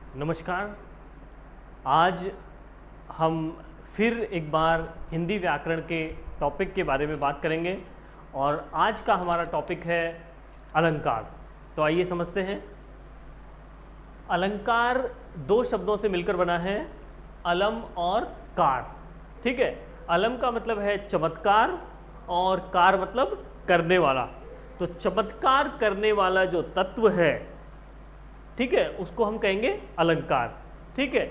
नमस्कार। आज हम फिर एक बार हिंदी व्याकरण के टॉपिक के बारे में बात करेंगे और आज का हमारा टॉपिक है अलंकार। तो आइए समझते हैं। अलंकार दो शब्दों से मिलकर बना है, अलम और कार। ठीक है, अलम का मतलब है चमत्कार और कार मतलब करने वाला। तो चमत्कार करने वाला जो तत्व है, ठीक है, उसको हम कहेंगे अलंकार। ठीक है,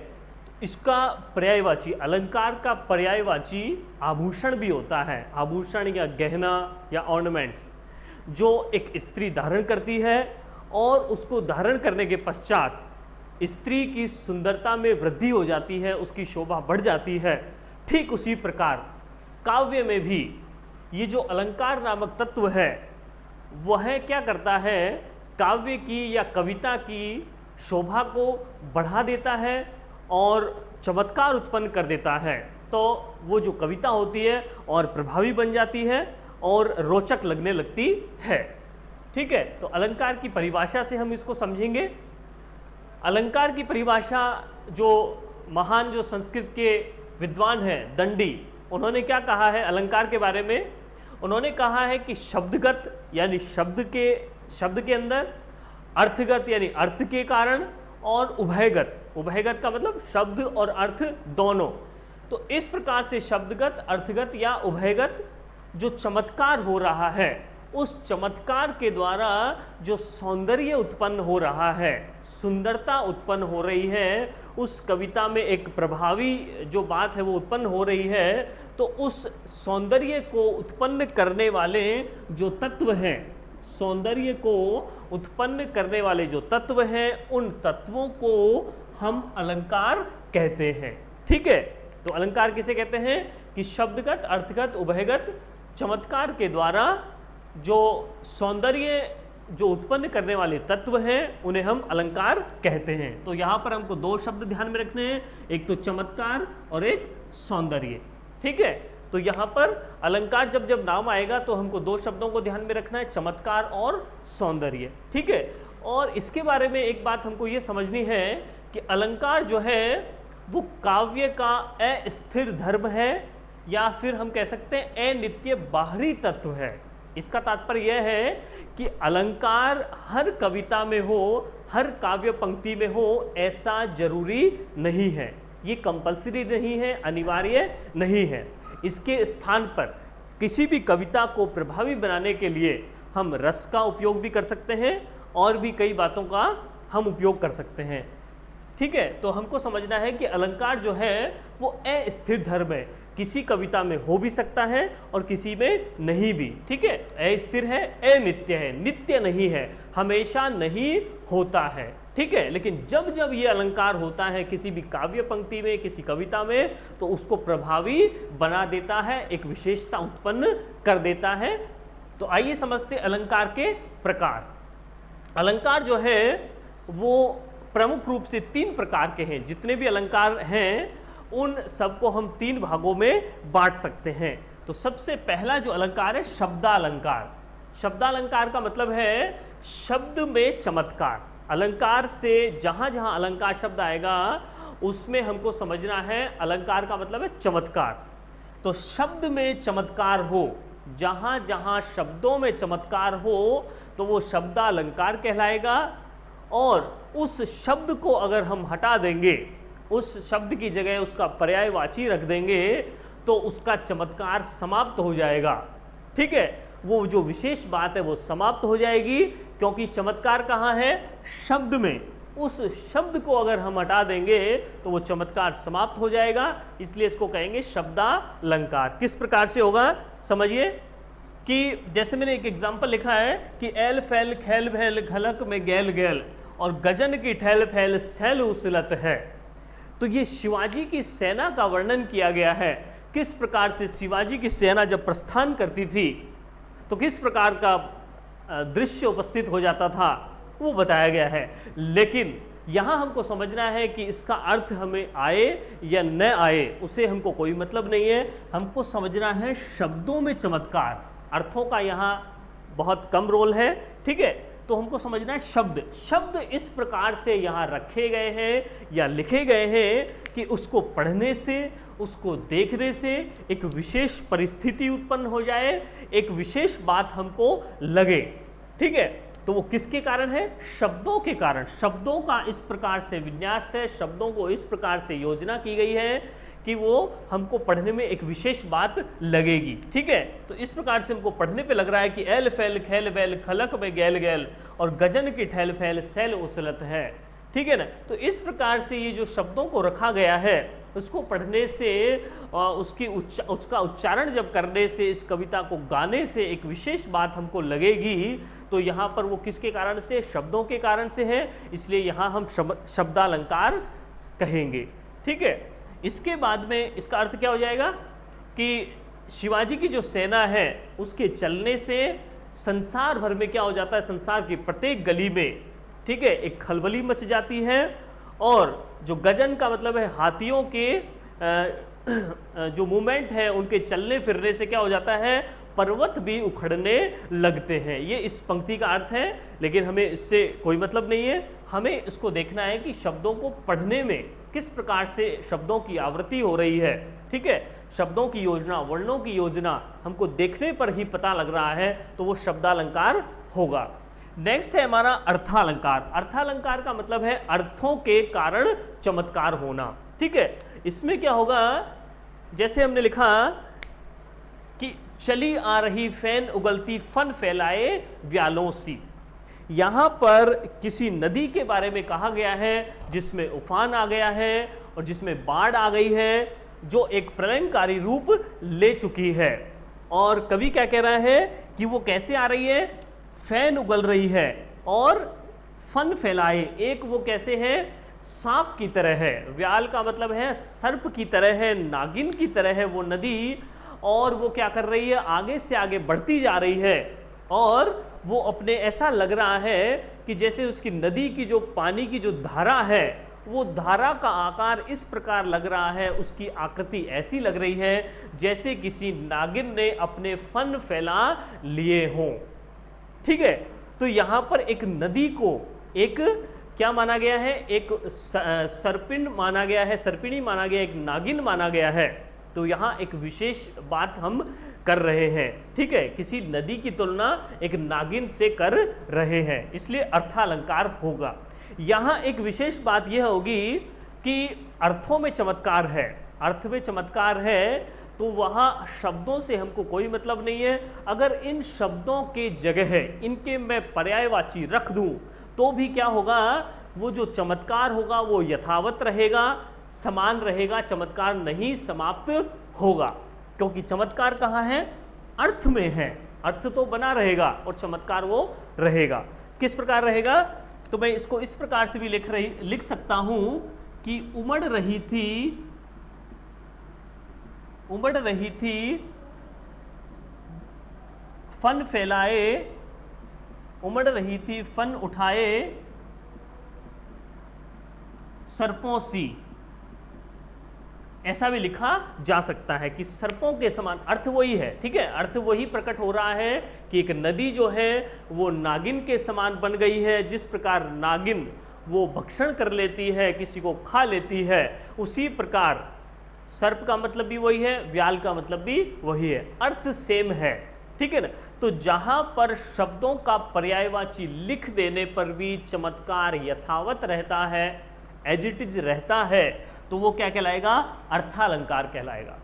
इसका पर्यायवाची, अलंकार का पर्यायवाची आभूषण भी होता है। आभूषण या गहना या ऑर्नामेंट्स जो एक स्त्री धारण करती है और उसको धारण करने के पश्चात स्त्री की सुंदरता में वृद्धि हो जाती है, उसकी शोभा बढ़ जाती है। ठीक उसी प्रकार काव्य में भी ये जो अलंकार नामक तत्व है वह क्या करता है, काव्य की या कविता की शोभा को बढ़ा देता है और चमत्कार उत्पन्न कर देता है। तो वो जो कविता होती है और प्रभावी बन जाती है और रोचक लगने लगती है। ठीक है, तो अलंकार की परिभाषा से हम इसको समझेंगे। अलंकार की परिभाषा जो महान जो संस्कृत के विद्वान हैं दंडी, उन्होंने क्या कहा है अलंकार के बारे में? उन्होंने कहा है कि शब्दगत यानी शब्द के अंदर, अर्थगत यानी अर्थ के कारण, और उभयगत का मतलब शब्द और अर्थ दोनों। तो इस प्रकार से शब्दगत, अर्थगत या उभयगत जो चमत्कार हो रहा है, उस चमत्कार के द्वारा जो सौंदर्य उत्पन्न हो रहा है, सुंदरता उत्पन्न हो रही है, उस कविता में एक प्रभावी जो बात है वो उत्पन्न हो रही है। तो उस सौंदर्य को उत्पन्न करने वाले जो तत्व हैं, सौंदर्य को उत्पन्न करने वाले जो तत्व हैं, उन तत्वों को हम अलंकार कहते हैं। ठीक है, तो अलंकार किसे कहते हैं कि शब्दगत, अर्थगत, उभयगत चमत्कार के द्वारा जो सौंदर्य जो उत्पन्न करने वाले तत्व हैं उन्हें हम अलंकार कहते हैं। तो यहां पर हमको दो शब्द ध्यान में रखने हैं, एक तो चमत्कार और एक सौंदर्य। ठीक है, तो यहां पर अलंकार जब जब नाम आएगा तो हमको दो शब्दों को ध्यान में रखना है, चमत्कार और सौंदर्य। ठीक है, और इसके बारे में एक बात हमको ये समझनी है कि अलंकार जो है वो काव्य का अस्थिर धर्म है या फिर हम कह सकते हैं अनित्य बाहरी तत्व है। इसका तात्पर्य यह है कि अलंकार हर कविता में हो, हर काव्य पंक्ति में हो, ऐसा जरूरी नहीं है, ये कंपल्सरी नहीं है, अनिवार्य नहीं है। इसके स्थान पर किसी भी कविता को प्रभावी बनाने के लिए हम रस का उपयोग भी कर सकते हैं और भी कई बातों का हम उपयोग कर सकते हैं। ठीक है, तो हमको समझना है कि अलंकार जो है वो अस्थिर धर्म है, किसी कविता में हो भी सकता है और किसी में नहीं भी। ठीक है, अस्थिर है, अनित्य है, नित्य नहीं है, हमेशा नहीं होता है। ठीक है, लेकिन जब जब ये अलंकार होता है किसी भी काव्य पंक्ति में, किसी कविता में, तो उसको प्रभावी बना देता है, एक विशेषता उत्पन्न कर देता है। तो आइए समझते अलंकार के प्रकार। अलंकार जो है वो प्रमुख रूप से तीन प्रकार के हैं। जितने भी अलंकार हैं उन सबको हम तीन भागों में बांट सकते हैं। तो सबसे पहला जो अलंकार है शब्दालंकार। शब्दालंकार का मतलब है शब्द में चमत्कार। अलंकार से जहां जहां अलंकार शब्द आएगा उसमें हमको समझना है अलंकार का मतलब है चमत्कार। तो शब्द में चमत्कार हो, जहां जहां शब्दों में चमत्कार हो तो वो शब्दालंकार कहलाएगा। और उस शब्द को अगर हम हटा देंगे, उस शब्द की जगह उसका पर्यायवाची रख देंगे, तो उसका चमत्कार समाप्त हो जाएगा। ठीक है, वो जो विशेष बात है वो समाप्त हो जाएगी, क्योंकि चमत्कार कहाँ है? शब्द में। उस शब्द को अगर हम हटा देंगे तो वो चमत्कार समाप्त हो जाएगा, इसलिए इसको कहेंगे शब्दालंकार। किस प्रकार से होगा समझिए कि जैसे मैंने एक एग्जाम्पल लिखा है कि एल फैल खैल भैल घलक में गैल गैल और गजन की ठैल फैल सैल उसिलत है। तो ये शिवाजी की सेना का वर्णन किया गया है, किस प्रकार से शिवाजी की सेना जब प्रस्थान करती थी तो किस प्रकार का दृश्य उपस्थित हो जाता था वो बताया गया है। लेकिन यहाँ हमको समझना है कि इसका अर्थ हमें आए या न आए उसे हमको कोई मतलब नहीं है। हमको समझना है शब्दों में चमत्कार, अर्थों का यहाँ बहुत कम रोल है। ठीक है, तो हमको समझना है शब्द। शब्द इस प्रकार से यहाँ रखे गए हैं या लिखे गए हैं कि उसको पढ़ने से, उसको देखने से एक विशेष परिस्थिति उत्पन्न हो जाए, एक विशेष बात हमको लगे। ठीक है, तो वो किसके कारण है? शब्दों के कारण। शब्दों का इस प्रकार से विन्यास है, शब्दों को इस प्रकार से योजना की गई है कि वो हमको पढ़ने में एक विशेष बात लगेगी। ठीक है, तो इस प्रकार से हमको पढ़ने पे लग रहा है कि एल फैल खैल बैल खलक में गैल गैल और गजन की ठैल फैल सैल उसलत है। ठीक है ना, तो इस प्रकार से ये जो शब्दों को रखा गया है उसको पढ़ने से, उसका उच्चारण जब करने से, इस कविता को गाने से एक विशेष बात हमको लगेगी। तो यहाँ पर वो किसके कारण से? शब्दों के कारण से है, इसलिए यहाँ हम शब्दालंकार कहेंगे। ठीक है, इसके बाद में इसका अर्थ क्या हो जाएगा कि शिवाजी की जो सेना है उसके चलने से संसार भर में क्या हो जाता है? संसार की प्रत्येक गली में, ठीक है, एक खलबली मच जाती है। और जो गजन का मतलब है हाथियों के जो मूवमेंट है, उनके चलने फिरने से क्या हो जाता है? पर्वत भी उखड़ने लगते हैं। ये इस पंक्ति का अर्थ है, लेकिन हमें इससे कोई मतलब नहीं है। हमें इसको देखना है कि शब्दों को पढ़ने में किस प्रकार से शब्दों की आवृत्ति हो रही है। ठीक है, शब्दों की योजना, वर्णों की योजना हमको देखने पर ही पता लग रहा है, तो वो शब्दालंकार होगा। नेक्स्ट है हमारा अर्थालंकार। अर्थालंकार का मतलब है अर्थों के कारण चमत्कार होना। ठीक है, इसमें क्या होगा? जैसे हमने लिखा कि चली आ रही फैन उगलती फन फैलाए व्यालों सी। यहां पर किसी नदी के बारे में कहा गया है जिसमें उफान आ गया है और जिसमें बाढ़ आ गई है, जो एक प्रलयंकारी रूप ले चुकी है। और कवि क्या कह रहा है कि वो कैसे आ रही है? फैन उगल रही है और फन फैलाए। एक वो कैसे है? सांप की तरह है। व्याल का मतलब है सर्प की तरह है, नागिन की तरह है वो नदी। और वो क्या कर रही है? आगे से आगे बढ़ती जा रही है और वो अपने, ऐसा लग रहा है कि जैसे उसकी नदी की जो पानी की जो धारा है, वो धारा का आकार इस प्रकार लग रहा है, उसकी आकृति ऐसी लग रही है जैसे किसी नागिन ने अपने फन फैला लिए हों। ठीक है, तो यहां पर एक नदी को एक क्या माना गया है? एक सर्पिन माना गया है, सर्पिणी माना गया, एक नागिन माना गया है। तो यहाँ एक विशेष बात हम कर रहे हैं। ठीक है, किसी नदी की तुलना एक नागिन से कर रहे हैं, इसलिए अर्थालंकार होगा। यहाँ एक विशेष बात यह होगी कि अर्थों में चमत्कार है। अर्थ में चमत्कार है तो वहाँ शब्दों से हमको कोई मतलब नहीं है। अगर इन शब्दों के जगह इनके मैं पर्यायवाची रख दूं तो भी क्या होगा? वो जो चमत्कार होगा वो यथावत रहेगा, समान रहेगा, चमत्कार नहीं समाप्त होगा। क्योंकि चमत्कार कहाँ है? अर्थ में है। अर्थ तो बना रहेगा और चमत्कार वो रहेगा। किस प्रकार रहेगा? तो मैं इसको इस प्रकार से भी लिख सकता हूं कि उमड़ रही थी फन फैलाए, उमड़ रही थी फन उठाए सर्पों सी। ऐसा भी लिखा जा सकता है कि सर्पों के समान। अर्थ वही है। ठीक है, अर्थ वही प्रकट हो रहा है कि एक नदी जो है वो नागिन के समान बन गई है। जिस प्रकार नागिन वो भक्षण कर लेती है, किसी को खा लेती है, उसी प्रकार सर्प का मतलब भी वही है, व्याल का मतलब भी वही है, अर्थ सेम है। ठीक है ना, तो जहां पर शब्दों का पर्यायवाची लिख देने पर भी चमत्कार यथावत रहता है, एज इट इज रहता है, तो वो क्या कहलाएगा? अर्थालंकार कहलाएगा।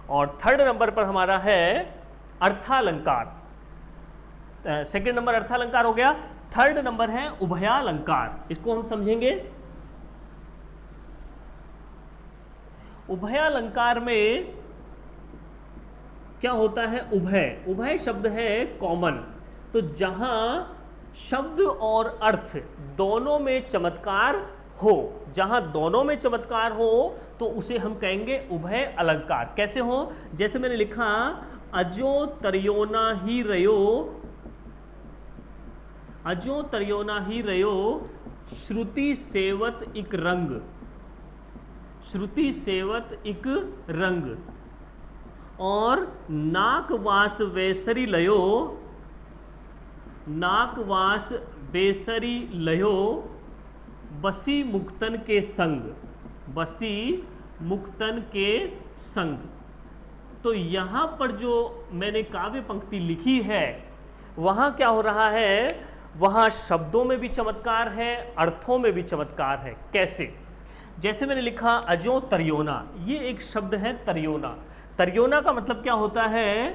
और थर्ड नंबर पर हमारा है अर्थालंकार। सेकंड नंबर अर्थालंकार हो गया। थर्ड नंबर है उभयालंकार। इसको हम समझेंगे। उभयालंकार में क्या होता है? उभय, उभय शब्द है कॉमन। तो जहां शब्द और अर्थ दोनों में चमत्कार हो, जहां दोनों में चमत्कार हो तो उसे हम कहेंगे उभय अलंकार। कैसे हो? जैसे मैंने लिखा अजो तरियोना ही रयो, अजो तरियोना ही रयो श्रुति सेवत इक रंग, श्रुति सेवत इक रंग, और नाक वास वैसरी लयो नाकवास बेसरी लयो बसी मुक्तन के संग, बसी मुक्तन के संग। तो यहां पर जो मैंने काव्य पंक्ति लिखी है वहां क्या हो रहा है, वहां शब्दों में भी चमत्कार है, अर्थों में भी चमत्कार है। कैसे? जैसे मैंने लिखा अजो तरियोना, ये एक शब्द है तरियोना। तरियोना का मतलब क्या होता है,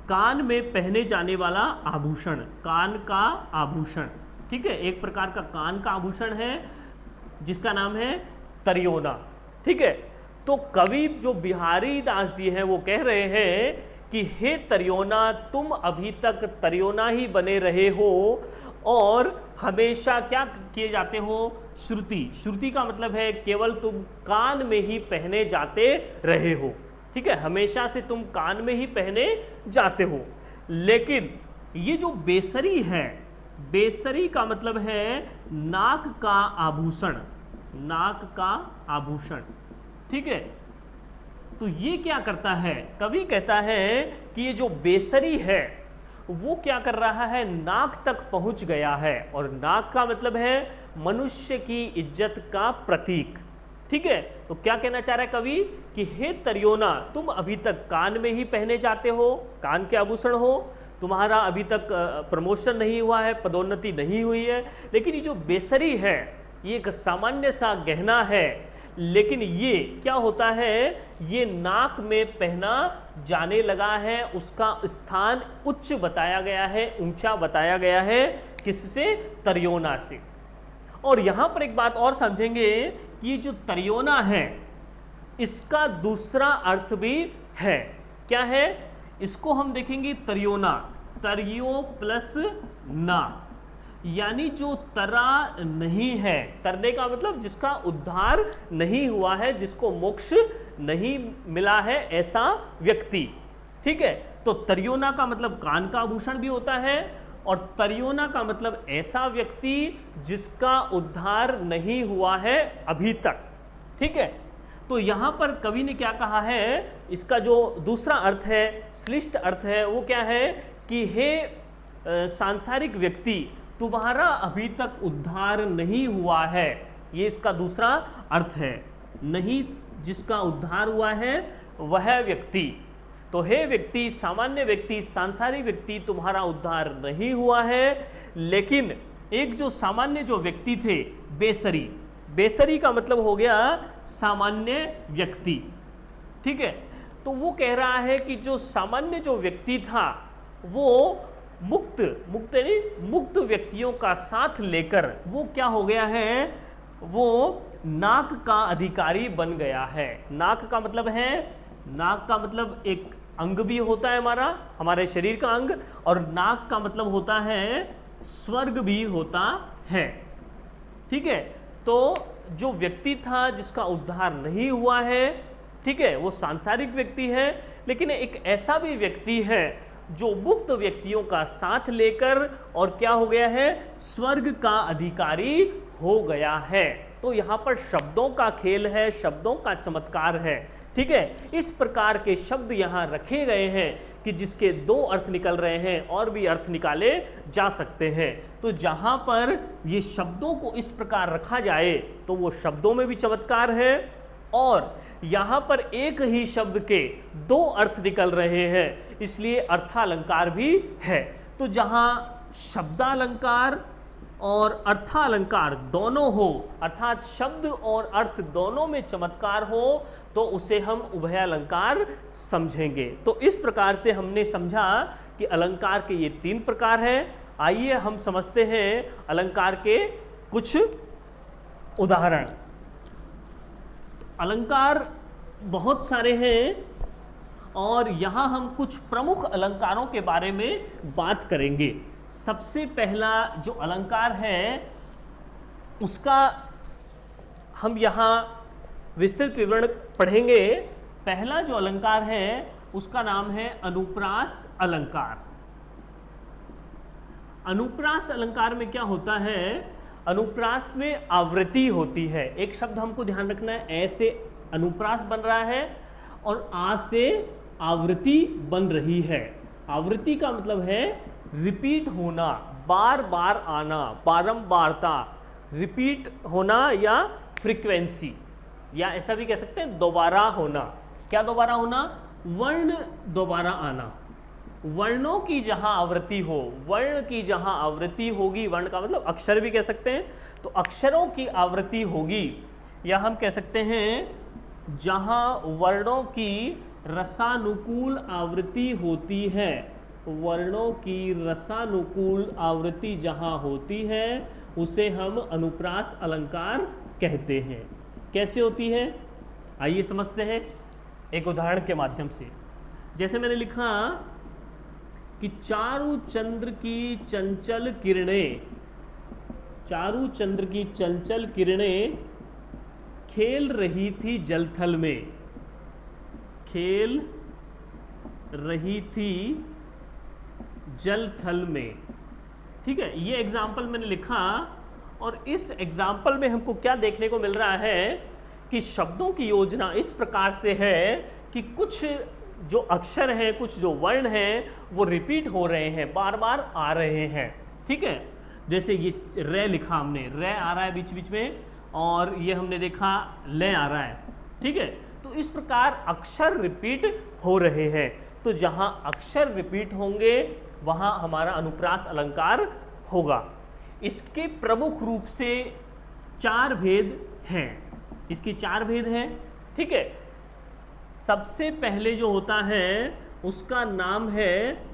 कान में पहने जाने वाला आभूषण, कान का आभूषण। ठीक है, एक प्रकार का कान का आभूषण है जिसका नाम है तरियोना। ठीक है, तो कवि जो बिहारी दास जी हैं वो कह रहे हैं कि हे तरियोना, तुम अभी तक तरियोना ही बने रहे हो और हमेशा क्या किए जाते हो, श्रुति। श्रुति का मतलब है केवल तुम कान में ही पहने जाते रहे हो। ठीक है, हमेशा से तुम कान में ही पहने जाते हो। लेकिन ये जो बेसरी है, बेसरी का मतलब है नाक का आभूषण, नाक का आभूषण। ठीक है, तो ये क्या करता है, कवि कहता है कि ये जो बेसरी है वो क्या कर रहा है, नाक तक पहुंच गया है। और नाक का मतलब है मनुष्य की इज्जत का प्रतीक। ठीक है, तो क्या कहना चाह रहा है कवि कि हे तरियोना, तुम अभी तक कान में ही पहने जाते हो, कान के आभूषण हो, तुम्हारा अभी तक प्रमोशन नहीं हुआ है, पदोन्नति नहीं हुई है। लेकिन ये जो बेसरी है ये एक सामान्य सा गहना है, लेकिन ये क्या होता है, ये नाक में पहना जाने लगा है, उसका स्थान उच्च बताया गया है, ऊंचा बताया गया है। किससे? तरियोना से। और यहां पर एक बात और समझेंगे कि ये जो तरियोना है इसका दूसरा अर्थ भी है। क्या है? इसको हम देखेंगे तरियोना, तरियो प्लस ना, यानी जो तरा नहीं है, तरने का मतलब जिसका उद्धार नहीं हुआ है, जिसको मोक्ष नहीं मिला है, ऐसा व्यक्ति। ठीक है, तो तरियोना का मतलब कान का आभूषण भी होता है और तरियोना का मतलब ऐसा व्यक्ति जिसका उद्धार नहीं हुआ है अभी तक। ठीक है, तो यहां पर कवि ने क्या कहा है, इसका जो दूसरा अर्थ है, श्लिष्ट अर्थ है, वो क्या है कि हे सांसारिक व्यक्ति, तुम्हारा अभी तक उद्धार नहीं हुआ है। ये इसका दूसरा अर्थ है, नहीं जिसका उद्धार हुआ है वह व्यक्ति। तो हे व्यक्ति, सामान्य व्यक्ति, सांसारिक व्यक्ति, तुम्हारा उद्धार नहीं हुआ है। लेकिन एक जो सामान्य जो व्यक्ति थे, बेसरी, बेसरी का मतलब हो गया सामान्य व्यक्ति। ठीक है, तो वो कह रहा है कि जो सामान्य जो व्यक्ति था वो मुक्त नहीं, मुक्त व्यक्तियों का साथ लेकर वो क्या हो गया है, वो नाक का अधिकारी बन गया है। नाक का मतलब है, नाक का मतलब एक अंग भी होता है हमारा, हमारे शरीर का अंग, और नाक का मतलब होता है स्वर्ग भी होता है। ठीक है, तो जो व्यक्ति था जिसका उद्धार नहीं हुआ है, ठीक है, वो सांसारिक व्यक्ति है। लेकिन एक ऐसा भी व्यक्ति है जो मुक्त व्यक्तियों का साथ लेकर और क्या हो गया है, स्वर्ग का अधिकारी हो गया है। तो यहां पर शब्दों का खेल है, शब्दों का चमत्कार है। ठीक है, इस प्रकार के शब्द यहां रखे गए हैं कि जिसके दो अर्थ निकल रहे हैं और भी अर्थ निकाले जा सकते हैं। तो जहां पर ये शब्दों को इस प्रकार रखा जाए तो वो शब्दों में भी चमत्कार है, और यहां पर एक ही शब्द के दो अर्थ निकल रहे हैं, इसलिए अर्थालंकार भी है। तो जहां शब्दालंकार और अर्थालंकार दोनों हो, अर्थात शब्द और अर्थ दोनों में चमत्कार हो, तो उसे हम उभयालंकार समझेंगे। तो इस प्रकार से हमने समझा कि अलंकार के ये तीन प्रकार हैं। आइए हम समझते हैं अलंकार के कुछ उदाहरण। अलंकार बहुत सारे हैं और यहां हम कुछ प्रमुख अलंकारों के बारे में बात करेंगे। सबसे पहला जो अलंकार है उसका हम यहां विस्तृत विवरण पढ़ेंगे। पहला जो अलंकार है उसका नाम है अनुप्रास अलंकार। अनुप्रास अलंकार में क्या होता है, अनुप्रास में आवृत्ति होती है। एक शब्द हमको ध्यान रखना है, ऐसे अनुप्रास बन रहा है और आ से आवृत्ति बन रही है। आवृत्ति का मतलब है रिपीट होना, बार बार आना, बारंबारता, रिपीट होना या फ्रीक्वेंसी, या ऐसा भी कह सकते हैं दोबारा होना। क्या दोबारा होना? वर्ण दोबारा आना। वर्णों की जहां आवृत्ति हो, वर्ण की जहां आवृत्ति होगी, वर्ण का मतलब अक्षर भी कह सकते हैं, तो अक्षरों की आवृत्ति होगी, या हम कह सकते हैं जहां वर्णों की रसानुकूल आवृत्ति होती है, वर्णों की रसानुकूल आवृत्ति जहां होती है उसे हम अनुप्रास अलंकार कहते हैं। कैसे होती है आइए समझते हैं एक उदाहरण के माध्यम से। जैसे मैंने लिखा कि चारु चंद्र की चंचल किरणें, चारु चंद्र की चंचल किरणें खेल रही थी जलथल में, खेल रही थी जलथल में। ठीक है, ये एग्जाम्पल मैंने लिखा, और इस एग्जाम्पल में हमको क्या देखने को मिल रहा है कि शब्दों की योजना इस प्रकार से है कि कुछ जो अक्षर हैं, कुछ जो वर्ण हैं वो रिपीट हो रहे हैं, बार बार आ रहे हैं। ठीक है, जैसे ये रे लिखा हमने, रे आ रहा है बीच बीच में, और ये हमने देखा ले आ रहा है। ठीक है, तो इस प्रकार अक्षर रिपीट हो रहे हैं। तो जहां अक्षर रिपीट होंगे वहां हमारा अनुप्रास अलंकार होगा। इसके प्रमुख रूप से 4 भेद हैं, इसकी 4 भेद हैं। ठीक है, सबसे पहले जो होता है उसका नाम है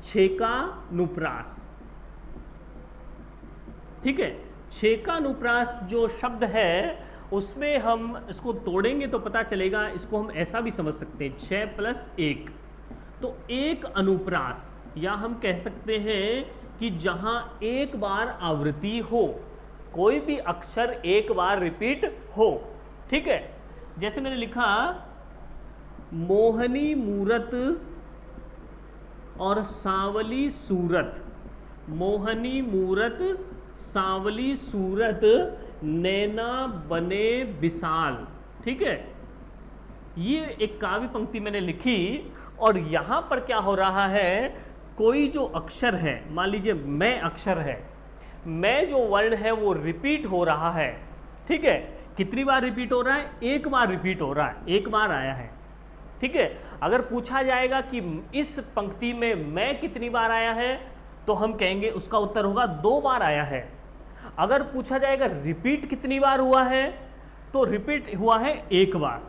छेकानुप्रास। ठीक है, छेकानुप्रास जो शब्द है उसमें हम इसको तोड़ेंगे तो पता चलेगा, इसको हम ऐसा भी समझ सकते हैं 6 + 1, तो एक अनुप्रास, या हम कह सकते हैं कि जहां एक बार आवृत्ति हो, कोई भी अक्षर एक बार रिपीट हो। ठीक है, जैसे मैंने लिखा मोहनी मूरत और सांवली सूरत, मोहनी मूरत सांवली सूरत नैना बने विशाल। ठीक है, ये एक काव्य पंक्ति मैंने लिखी, और यहां पर क्या हो रहा है, कोई जो अक्षर है, मान लीजिए मैं अक्षर है, मैं जो वर्ण है वो रिपीट हो रहा है। ठीक है, कितनी बार रिपीट हो रहा है? एक बार रिपीट हो रहा है, एक बार आया है। ठीक है, अगर पूछा जाएगा कि इस पंक्ति में मैं कितनी बार आया है, तो हम कहेंगे उसका उत्तर होगा 2 बार आया है। अगर पूछा जाएगा रिपीट कितनी बार हुआ है, तो रिपीट हुआ है 1 बार।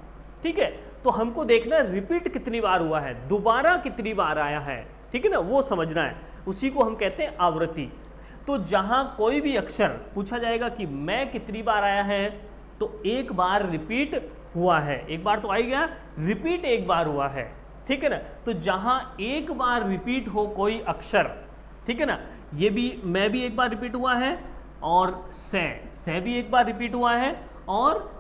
ठीक है, तो हमको देखना है रिपीट कितनी बार हुआ है, दोबारा कितनी बार आया है। ठीक है ना, वो समझना है, उसी को हम कहते हैं आवृत्ति। तो जहां कोई भी अक्षर पूछा जाएगा कि मैं कितनी बार आया है, तो 1 बार रिपीट हुआ है, 1 बार तो आ ही गया, रिपीट 1 बार हुआ है। ठीक है ना, तो जहां 1 बार रिपीट हो कोई अक्षर, ठीक है ना, ये भी मैं भी 1 बार रिपीट हुआ है, और से भी 1 बार रिपीट हुआ है, और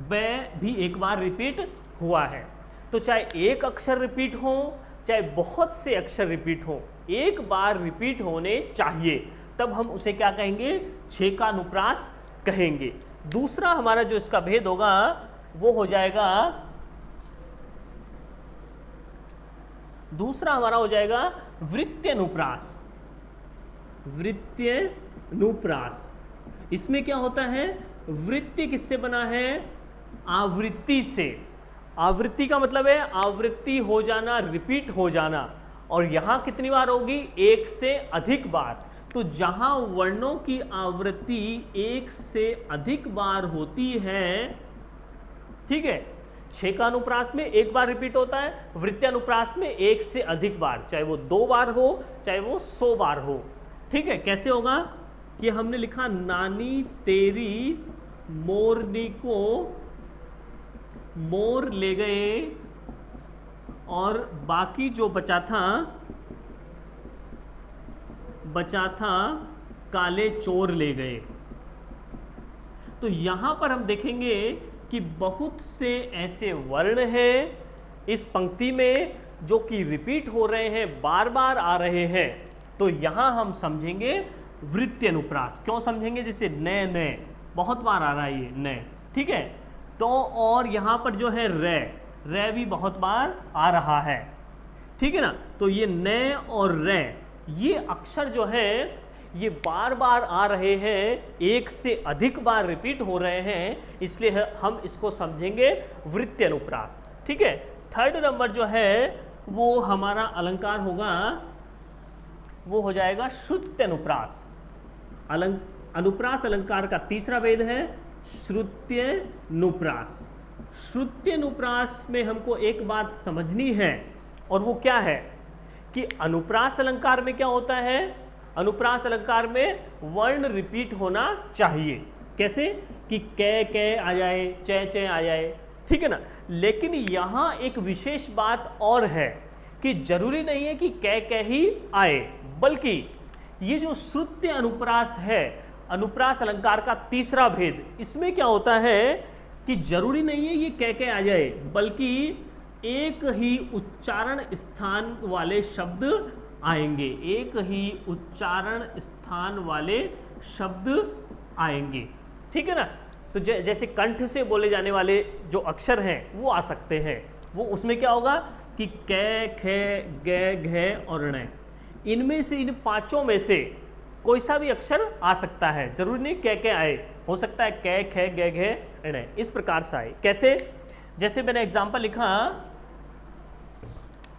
बै भी 1 बार रिपीट हुआ है। तो चाहे एक अक्षर रिपीट हो, चाहे बहुत से अक्षर रिपीट हो, 1 बार रिपीट होने चाहिए, तब हम उसे क्या कहेंगे? छेकानुप्रास कहेंगे। दूसरा हमारा जो इसका भेद होगा वो हो जाएगा, दूसरा हमारा हो जाएगा वृत्त्यनुप्रास। वृत्त्यनुप्रास, इसमें क्या होता है? वृत्ति किससे बना है? आवृत्ति से। आवृत्ति का मतलब है आवृत्ति हो जाना, रिपीट हो जाना, और यहां कितनी बार होगी? 1 से अधिक बार। तो जहां वर्णों की आवृत्ति 1 से अधिक बार होती है, ठीक है, छेकानुप्रास में 1 बार रिपीट होता है, वृत्त्यानुप्रास में 1 से अधिक बार, चाहे वो 2 बार हो चाहे वो 100 बार हो। ठीक है, कैसे होगा कि हमने लिखा नानी तेरी मोरनी को मोर ले गए, और बाकी जो बचा था काले चोर ले गए। तो यहां पर हम देखेंगे कि बहुत से ऐसे वर्ण हैं इस पंक्ति में जो कि रिपीट हो रहे हैं, बार बार आ रहे हैं। तो यहां हम समझेंगे वृत्त्यनुप्रास। क्यों समझेंगे? जैसे नए नए बहुत बार आ रहा है, ये नए, ठीक है। तो और यहां पर जो है रे भी बहुत बार आ रहा है, ठीक है ना। तो ये नए और रे ये अक्षर जो है ये बार बार आ रहे हैं, एक से अधिक बार रिपीट हो रहे हैं, इसलिए हम इसको समझेंगे वृत्तीय अनुप्रास। ठीक है, थर्ड नंबर जो है वो हमारा अलंकार होगा, वो हो जाएगा श्रुत्य अनुप्रास। अनुप्रास अलंकार का तीसरा भेद है श्रुत्य अनुप्रास। श्रुत्य अनुप्रास में हमको एक बात समझनी है, और वो क्या है कि अनुप्रास अलंकार में क्या होता है, अनुप्रास अलंकार में वर्ण रिपीट होना चाहिए। कैसे कि कै आ जाए, चे आ जाए, ठीक है ना। लेकिन यहां एक विशेष बात और है कि जरूरी नहीं है कि कै ही आए, बल्कि ये जो श्रुत्य अनुप्रास है, अनुप्रास अलंकार का तीसरा भेद, इसमें क्या होता है कि जरूरी नहीं है ये कै आ जाए, बल्कि एक ही उच्चारण स्थान वाले शब्द आएंगे, एक ही उच्चारण स्थान वाले शब्द आएंगे। ठीक है ना। तो जैसे कंठ से बोले जाने वाले जो अक्षर हैं वो आ सकते हैं, वो उसमें क्या होगा कि कै, खे, गे, घे और ण, इनमें से, इन पांचों में से कोई सा भी अक्षर आ सकता है, जरूरी नहीं कै आए, हो सकता है कै, खे, गे, घे, ण, इस प्रकार से आए। कैसे, जैसे मैंने एग्जाम्पल लिखा,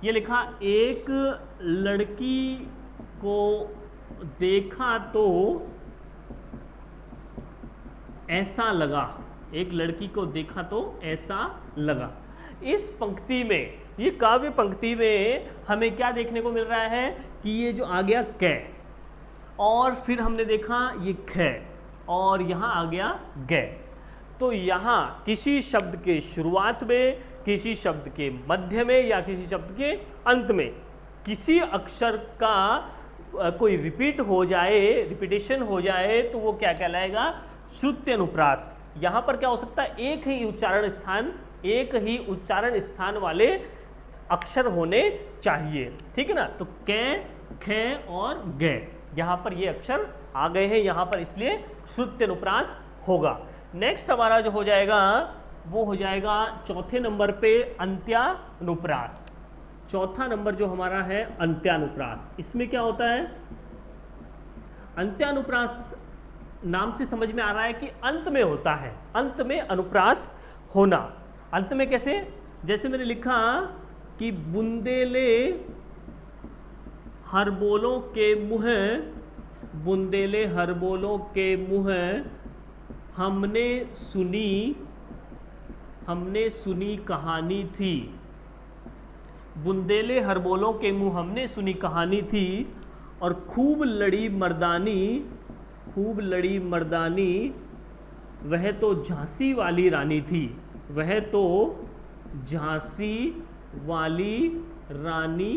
ये लिखा एक लड़की को देखा तो ऐसा लगा, एक लड़की को देखा तो ऐसा लगा। इस पंक्ति में, ये काव्य पंक्ति में हमें क्या देखने को मिल रहा है कि ये जो आ गया कै, और फिर हमने देखा ये खे, और यहां आ गया गे। तो यहां किसी शब्द के शुरुआत में, किसी शब्द के मध्य में, या किसी शब्द के अंत में किसी अक्षर का कोई रिपीट हो जाए, रिपीटेशन हो जाए, तो वो क्या कहलाएगा, श्रुत्य अनुप्रास। यहां पर क्या हो सकता है, एक ही उच्चारण स्थान, एक ही उच्चारण स्थान वाले अक्षर होने चाहिए। ठीक है ना। तो कै, खे और गे, यहां पर ये अक्षर आ गए हैं यहां पर, इसलिए श्रुत्य अनुप्रास होगा। नेक्स्ट हमारा जो हो जाएगा वो हो जाएगा चौथे नंबर पे अंत्यानुप्रास। चौथा नंबर जो हमारा है अंत्यानुप्रास, इसमें क्या होता है, अंत्यानुप्रास नाम से समझ में आ रहा है कि अंत में होता है, अंत में अनुप्रास होना। अंत में कैसे, जैसे मैंने लिखा कि बुंदेले हरबोलों के मुँह, बुंदेले हरबोलों के मुँह हमने सुनी कहानी थी। बुंदेले हरबोलों के मुँह हमने सुनी कहानी थी, और खूब लड़ी मर्दानी वह तो झांसी वाली रानी थी, वह तो झांसी वाली रानी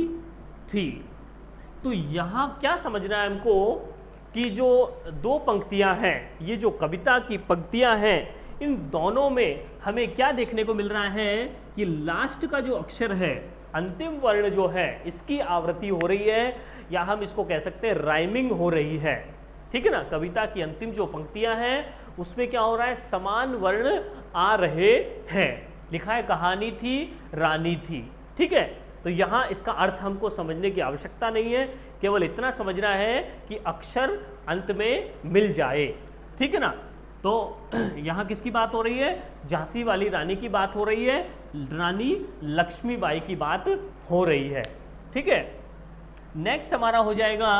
थी। तो यहाँ क्या समझना है हमको कि जो दो पंक्तियां हैं, ये जो कविता की पंक्तियां हैं, इन दोनों में हमें क्या देखने को मिल रहा है कि लास्ट का जो अक्षर है, अंतिम वर्ण जो है, इसकी आवृत्ति हो रही है, या हम इसको कह सकते हैं राइमिंग हो रही है। ठीक है ना। कविता की अंतिम जो पंक्तियां हैं उसमें क्या हो रहा है, समान वर्ण आ रहे हैं। लिखा है कहानी थी, रानी थी। ठीक है। तो यहाँ इसका अर्थ हमको समझने की आवश्यकता नहीं है, केवल इतना समझना है कि अक्षर अंत में मिल जाए। ठीक है ना। तो यहाँ किसकी बात हो रही है, झांसी वाली रानी की बात हो रही है, रानी लक्ष्मीबाई की बात हो रही है। ठीक है। नेक्स्ट हमारा हो जाएगा,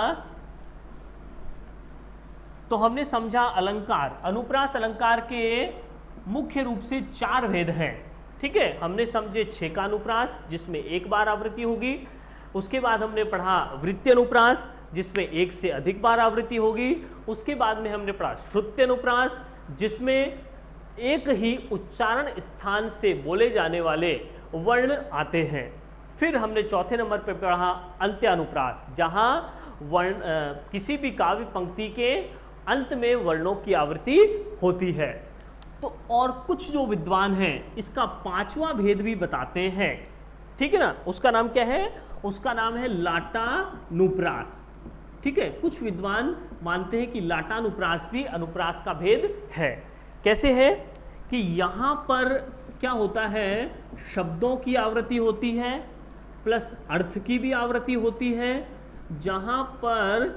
तो हमने समझा अलंकार, अनुप्रास अलंकार के मुख्य रूप से 4 भेद हैं। ठीक है। हमने समझे छेका अनुप्रास जिसमें एक बार आवृत्ति होगी, उसके बाद हमने पढ़ा वृत्तीय अनुप्रास जिसमें एक से अधिक बार आवृत्ति होगी, उसके बाद में हमने पढ़ा श्रुत्य अनुप्रास जिसमें एक ही उच्चारण स्थान से बोले जाने वाले वर्ण आते हैं। फिर हमने चौथे नंबर पर पढ़ा अंत्यानुप्रास, जहां वर्ण किसी भी काव्य पंक्ति के अंत में वर्णों की आवृत्ति होती है। तो और कुछ जो विद्वान हैं इसका 5वां भेद भी बताते हैं। ठीक है ना। उसका नाम क्या है, उसका नाम है लाटानुप्रास। ठीक है। कुछ विद्वान मानते हैं कि लाटानुप्रास भी अनुप्रास का भेद है। कैसे है कि यहां पर क्या होता है, शब्दों की आवृत्ति होती है प्लस अर्थ की भी आवृत्ति होती है, जहां पर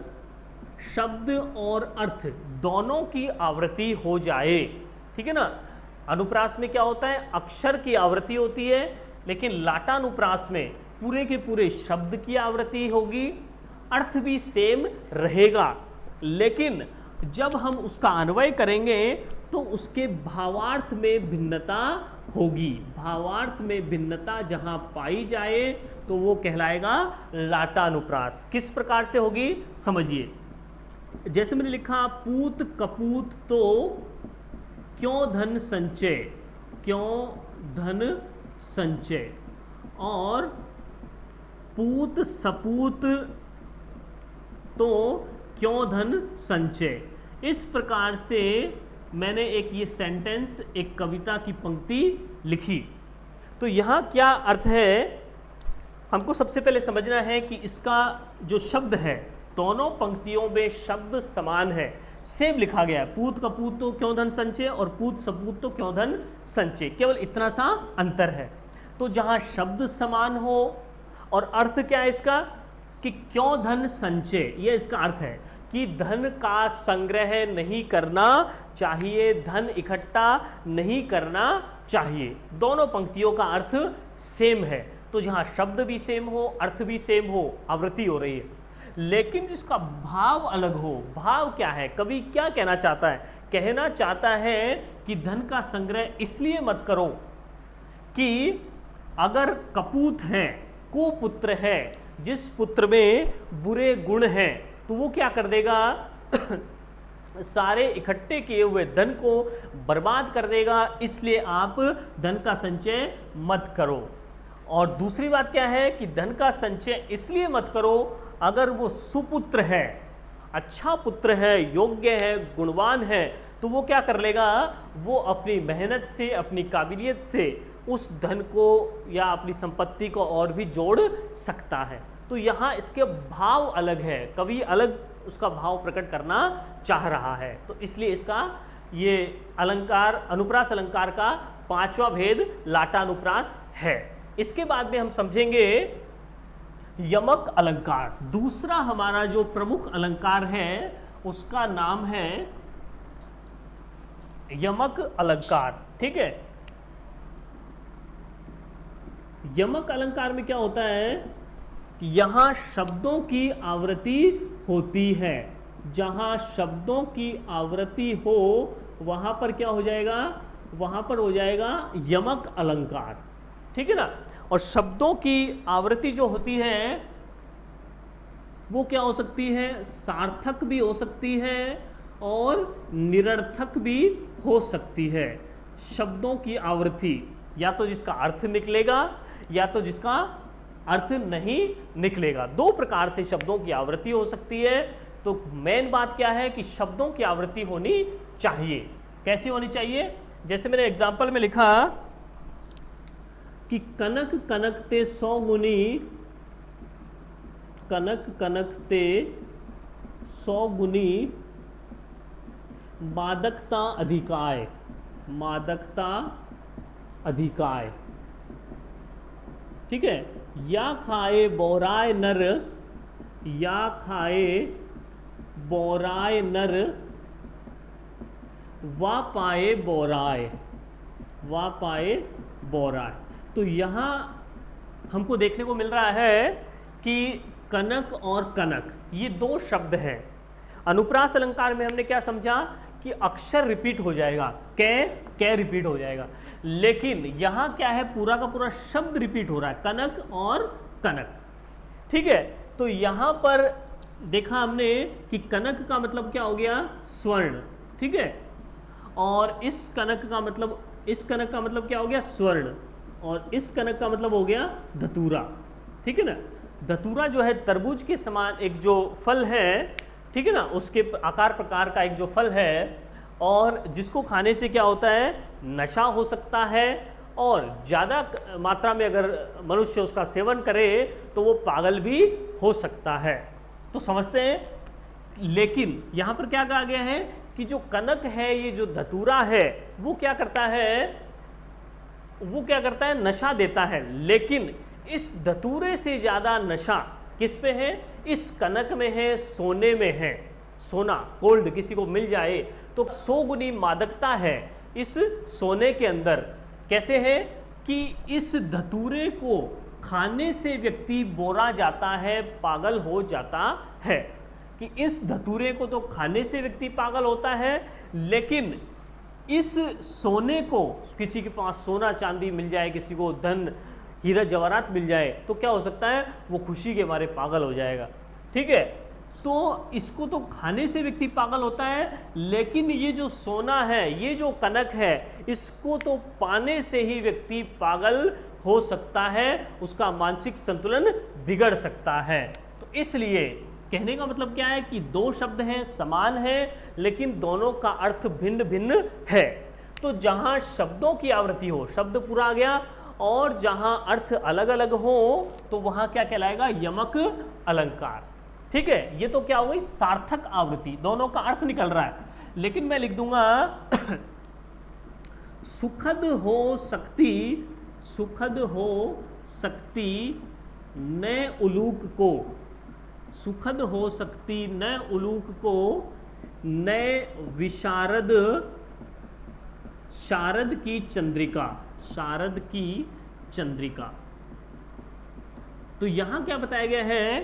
शब्द और अर्थ दोनों की आवृत्ति हो जाए, ठीक है ना। अनुप्रास में क्या होता है, अक्षर की आवृत्ति होती है, लेकिन लाटानुप्रास में पूरे के पूरे शब्द की आवृत्ति होगी, अर्थ भी सेम रहेगा, लेकिन जब हम उसका अन्वय करेंगे तो उसके भावार्थ में भिन्नता होगी। भावार्थ में भिन्नता जहां पाई जाए तो वो कहलाएगा लाटानुप्रास। किस प्रकार से होगी समझिए। जैसे मैंने लिखा पूत कपूत तो क्यों धन संचय, क्यों धन संचय, और पूत सपूत तो क्यों धन संचय। इस प्रकार से मैंने एक ये सेंटेंस, एक कविता की पंक्ति लिखी। तो यहाँ क्या अर्थ है, हमको सबसे पहले समझना है कि इसका जो शब्द है, दोनों पंक्तियों में शब्द समान है, सेम लिखा गया है। पूत कपूत तो क्यों धन संचय और पूत सपूत तो क्यों धन संचय, केवल इतना सा अंतर है। तो जहाँ शब्द समान हो और अर्थ क्या है इसका कि क्यों धन संचय, यह इसका अर्थ है कि धन का संग्रह नहीं करना चाहिए, धन इकट्ठा नहीं करना चाहिए। दोनों पंक्तियों का अर्थ सेम है। तो जहां शब्द भी सेम हो, अर्थ भी सेम हो, आवृत्ति हो रही है, लेकिन जिसका भाव अलग हो। भाव क्या है, कवि क्या कहना चाहता है, कहना चाहता है कि धन का संग्रह इसलिए मत करो कि अगर कपूत है, कुपुत्र है, जिस पुत्र में बुरे गुण हैं, तो वो क्या कर देगा सारे इकट्ठे किए हुए धन को बर्बाद कर देगा, इसलिए आप धन का संचय मत करो। और दूसरी बात क्या है कि धन का संचय इसलिए मत करो अगर वो सुपुत्र है, अच्छा पुत्र है, योग्य है, गुणवान है, तो वो क्या कर लेगा, वो अपनी मेहनत से, अपनी काबिलियत से उस धन को या अपनी संपत्ति को और भी जोड़ सकता है। तो यहाँ इसके भाव अलग है, कवि अलग उसका भाव प्रकट करना चाह रहा है। तो इसलिए इसका ये अलंकार, अनुप्रास अलंकार का पांचवा भेद लाटानुप्रास है। इसके बाद में हम समझेंगे यमक अलंकार। दूसरा हमारा जो प्रमुख अलंकार है उसका नाम है यमक अलंकार, ठीक है। यमक अलंकार में क्या होता है कि यहां शब्दों की आवृत्ति होती है, जहां शब्दों की आवृत्ति हो वहां पर क्या हो जाएगा, वहां पर हो जाएगा यमक अलंकार, ठीक है ना। और शब्दों की आवृत्ति जो होती है वो क्या हो सकती है, सार्थक भी हो सकती है और निरर्थक भी हो सकती है। शब्दों की आवृत्ति या तो जिसका अर्थ निकलेगा या तो जिसका अर्थ नहीं निकलेगा, दो प्रकार से शब्दों की आवृत्ति हो सकती है। तो मेन बात क्या है कि शब्दों की आवृत्ति होनी चाहिए। कैसी होनी चाहिए, जैसे मैंने एग्जाम्पल में लिखा कि कनक कनकते 100 गुनी, कनक कनकते 100 गुनी मादकता अधिकाय, मादकता अधिकाय, ठीक है। या खाए बोराय नर, या खाए बोराय नर, वा पाए बोराय, वा पाए बोराय। तो यहां हमको देखने को मिल रहा है कि कनक और कनक ये दो शब्द हैं। अनुप्रास अलंकार में हमने क्या समझा कि अक्षर रिपीट हो जाएगा, कै रिपीट हो जाएगा, लेकिन यहां क्या है, पूरा का पूरा शब्द रिपीट हो रहा है, कनक और कनक, ठीक है। तो यहां पर देखा हमने कि कनक का मतलब क्या हो गया, स्वर्ण, ठीक है। और इस कनक का मतलब, इस कनक का मतलब क्या हो गया, स्वर्ण, और इस कनक का मतलब हो गया धतूरा, ठीक है ना। धतूरा जो है तरबूज के समान एक जो फल है, ठीक है ना, उसके आकार प्रकार का एक जो फल है, और जिसको खाने से क्या होता है, नशा हो सकता है, और ज़्यादा मात्रा में अगर मनुष्य उसका सेवन करे तो वो पागल भी हो सकता है। तो समझते हैं। लेकिन यहाँ पर क्या कहा गया है कि जो कनक है, ये जो धतूरा है, वो क्या करता है, वो क्या करता है, नशा देता है। लेकिन इस धतूरे से ज़्यादा नशा किस पे है? इस कनक में है, सोने में है। सोना, गोल्ड किसी को मिल जाए तो 100 गुनी मादकता है इस सोने के अंदर। कैसे है कि इस धतूरे को खाने से व्यक्ति बोरा जाता है, पागल हो जाता है। कि इस धतूरे को तो खाने से व्यक्ति पागल होता है, लेकिन इस सोने को, किसी के पास सोना चांदी मिल जाए, किसी को धन हीरा जवाहरात मिल जाए तो क्या हो सकता है? वो खुशी के मारे पागल हो जाएगा। ठीक है, तो इसको तो खाने से व्यक्ति पागल होता है, लेकिन ये जो सोना है, ये जो कनक है, इसको तो पाने से ही व्यक्ति पागल हो सकता है, उसका मानसिक संतुलन बिगड़ सकता है। तो इसलिए कहने का मतलब क्या है कि दो शब्द हैं, समान हैं, लेकिन दोनों का अर्थ भिन्न भिन्न है। तो जहां शब्दों की आवृत्ति हो, शब्द पूरा आ गया, और जहां अर्थ अलग अलग हो तो वहां क्या कहलाएगा? यमक अलंकार। ठीक है, ये तो क्या हो गई? सार्थक आवृत्ति, दोनों का अर्थ निकल रहा है। लेकिन मैं लिख दूंगा सुखद हो सकती, सुखद हो सकती न उलूक को, सुखद हो सकती न उलूक को, न विशारद शारद की चंद्रिका, शारद की चंद्रिका। तो यहां क्या बताया गया है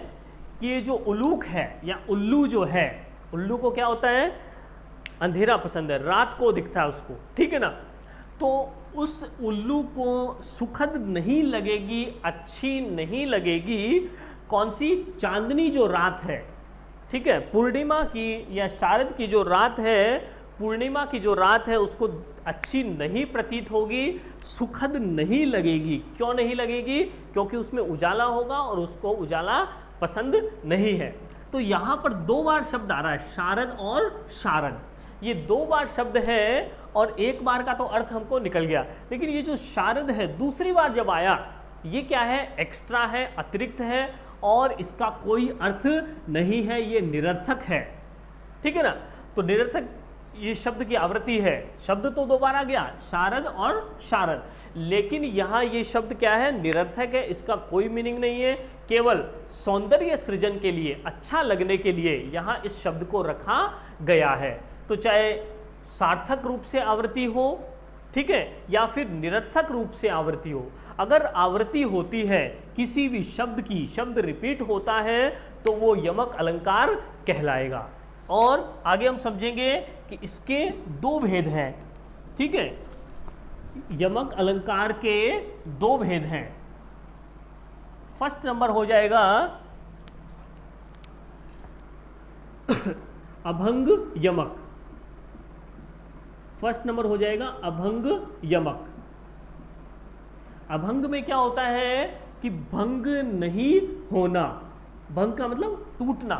कि ये जो उलूक है या उल्लू जो है, उल्लू को क्या होता है? अंधेरा पसंद है, रात को दिखता है उसको। ठीक है ना, तो उस उल्लू को सुखद नहीं लगेगी, अच्छी नहीं लगेगी कौन सी? चांदनी जो रात है। ठीक है, पूर्णिमा की या शारद की जो रात है, पूर्णिमा की जो रात है उसको अच्छी नहीं प्रतीत होगी, सुखद नहीं लगेगी। क्यों नहीं लगेगी? क्योंकि उसमें उजाला होगा और उसको उजाला पसंद नहीं है। तो यहां पर दो बार शब्द आ रहा है, शारद और शारद। ये दो बार शब्द है और एक बार का तो अर्थ हमको निकल गया, लेकिन ये जो शारद है दूसरी बार जब आया, ये क्या है? एक्स्ट्रा है, अतिरिक्त है, और इसका कोई अर्थ नहीं है, ये निरर्थक है। ठीक है ना, तो निरर्थक ये शब्द की आवृत्ति है। शब्द तो दो बार आ गया, शारद और शारद, लेकिन यहां ये शब्द क्या है? निरर्थक है, इसका कोई मीनिंग नहीं है, केवल सौंदर्य सृजन के लिए, अच्छा लगने के लिए यहां इस शब्द को रखा गया है। तो चाहे सार्थक रूप से आवृत्ति हो, ठीक है, या फिर निरर्थक रूप से आवृत्ति हो, अगर आवृत्ति होती है किसी भी शब्द की, शब्द रिपीट होता है, तो वो यमक अलंकार कहलाएगा। और आगे हम समझेंगे कि इसके दो भेद हैं। ठीक है, यमक अलंकार के दो भेद हैं। फर्स्ट नंबर हो जाएगा अभंग यमक। फर्स्ट नंबर हो जाएगा अभंग यमक। अभंग में क्या होता है कि भंग नहीं होना। भंग का मतलब टूटना।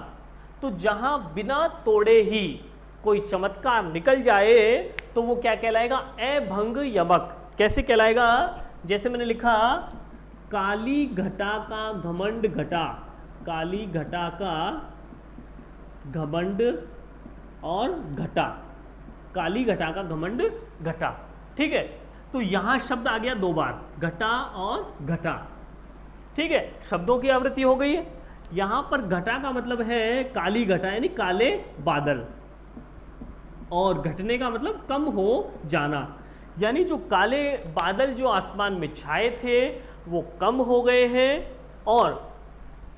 तो जहां बिना तोड़े ही कोई चमत्कार निकल जाए तो वो क्या कहलाएगा? अभंग यमक। कैसे कहलाएगा? जैसे मैंने लिखा, काली घटा का घमंड घटा, काली घटा का घमंड और घटा, काली घटा का घमंड घटा। ठीक है, तो यहां शब्द आ गया दो बार, घटा और घटा। ठीक है, शब्दों की आवृत्ति हो गई है। यहां पर घटा का मतलब है काली घटा, यानी काले बादल, और घटने का मतलब कम हो जाना, यानी जो काले बादल जो आसमान में छाए थे वो कम हो गए हैं। और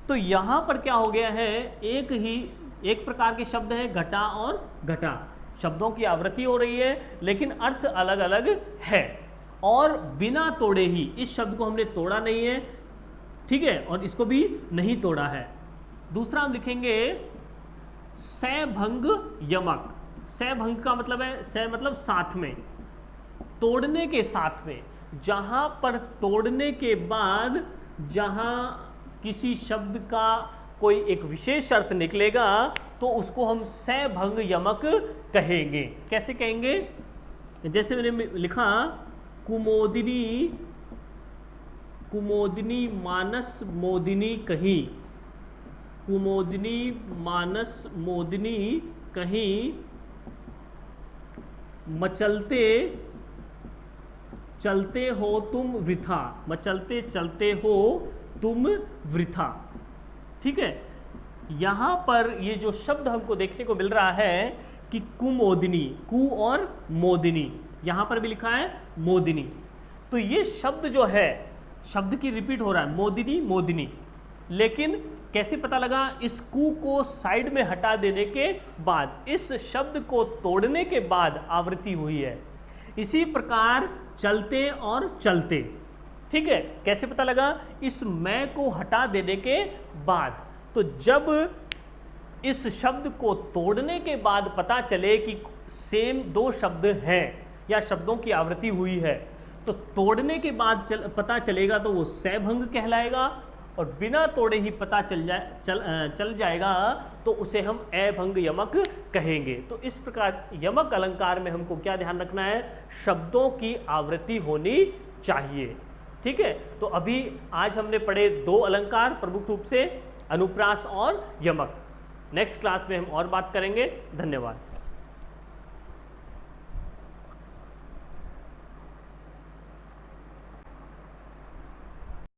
तो यहां पर क्या हो गया है, एक प्रकार के शब्द है घटा और घटा, शब्दों की आवृत्ति हो रही है लेकिन अर्थ अलग अलग है, और बिना तोड़े ही, इस शब्द को हमने तोड़ा नहीं है, ठीक है, और इसको भी नहीं तोड़ा है। दूसरा हम लिखेंगे सभंग यमक। सभंग का मतलब है, स मतलब साथ में, तोड़ने के साथ में, जहां पर तोड़ने के बाद जहां किसी शब्द का कोई एक विशेष अर्थ निकलेगा तो उसको हम सभंग यमक कहेंगे। कैसे कहेंगे? जैसे मैंने लिखा, कुमोदिनी, कुमोदिनी मानस मोदिनी कहीं, कुमोदिनी मानस मोदिनी कहीं, मचलते चलते हो तुम वृथा, मचलते चलते हो तुम वृथा। ठीक है। यहां पर ये जो शब्द हमको देखने को मिल रहा है कि कुमोदिनी, कु और मोदिनी, यहां पर भी लिखा है मोदिनी। तो ये शब्द जो है, शब्द की रिपीट हो रहा है मोदिनी मोदिनी, लेकिन कैसे पता लगा? इस कु को साइड में हटा देने के बाद, इस शब्द को तोड़ने के बाद आवृत्ति हुई है। इसी प्रकार चलते और चलते, ठीक है, कैसे पता लगा? इस मैं को हटा देने के बाद। तो जब इस शब्द को तोड़ने के बाद पता चले कि सेम दो शब्द हैं या शब्दों की आवृत्ति हुई है, तो तोड़ने के बाद पता चलेगा तो वो सैभंग कहलाएगा, और बिना तोड़े ही पता चल जाएगा तो उसे हम अभंग यमक कहेंगे। तो इस प्रकार यमक अलंकार में हमको क्या ध्यान रखना है? शब्दों की आवृत्ति होनी चाहिए, ठीक है। तो अभी आज हमने पढ़े दो अलंकार प्रमुख रूप से, अनुप्रास और यमक। नेक्स्ट क्लास में हम और बात करेंगे। धन्यवाद।